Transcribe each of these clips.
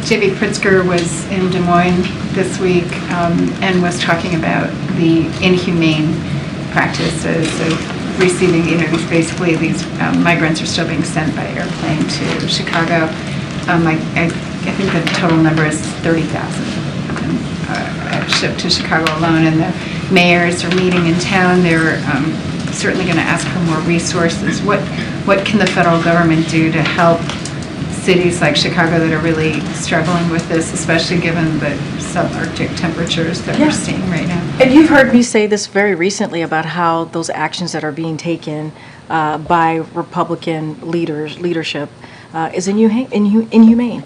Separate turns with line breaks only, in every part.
J.B. Pritzker was in Des Moines this week and was talking about the inhumane practices of receiving, basically these migrants are still being sent by airplane to Chicago. I think the total number is 30,000 shipped to Chicago alone, and the mayors are meeting in town. They're certainly going to ask for more resources. What can the federal government do to help cities like Chicago that are really struggling with this, especially given the subarctic temperatures that we're seeing right now?
And you've heard me say this very recently about how those actions that are being taken by Republican leadership is inhumane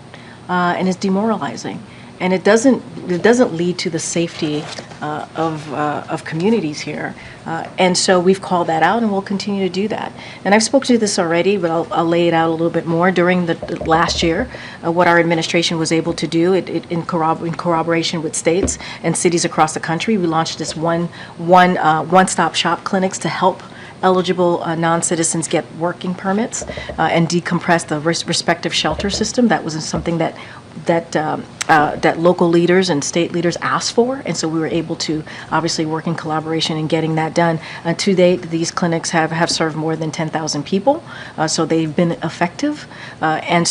and is demoralizing. And it doesn't lead to the safety of communities here. And so we've called that out, and we'll continue to do that. And I've spoken to this already, but I'll lay it out a little bit more. During the last year, what our administration was able to do, in corroboration with states and cities across the country, we launched this one-stop shop clinics to help eligible non-citizens get working permits and decompress the respective shelter system. That was something that local leaders and state leaders asked for, and so we were able to obviously work in collaboration in getting that done. To date, these clinics have served more than 10,000 people, so they've been effective. And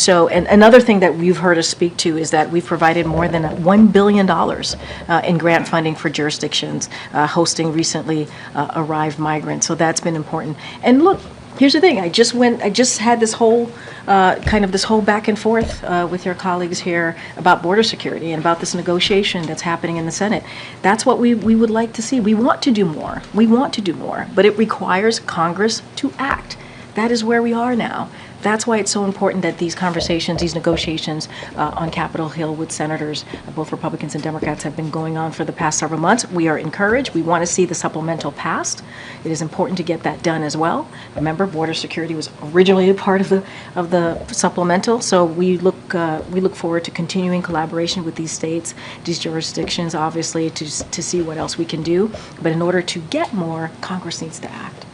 another thing that you've heard us speak to is that we've provided more than $1 billion in grant funding for jurisdictions hosting recently arrived migrants. So that's been important. And look, here's the thing. I just had this whole this whole back and forth with your colleagues here about border security and about this negotiation that's happening in the Senate. That's what we would like to see. We want to do more. We want to do more, but it requires Congress to act. That is where we are now. That's why it's so important that these conversations, these negotiations on Capitol Hill with senators, both Republicans and Democrats, have been going on for the past several months. We are encouraged. We want to see the supplemental passed. It is important to get that done as well. Remember, border security was originally a part of the supplemental, so we look forward to continuing collaboration with these states, these jurisdictions, obviously, to see what else we can do. But in order to get more, Congress needs to act.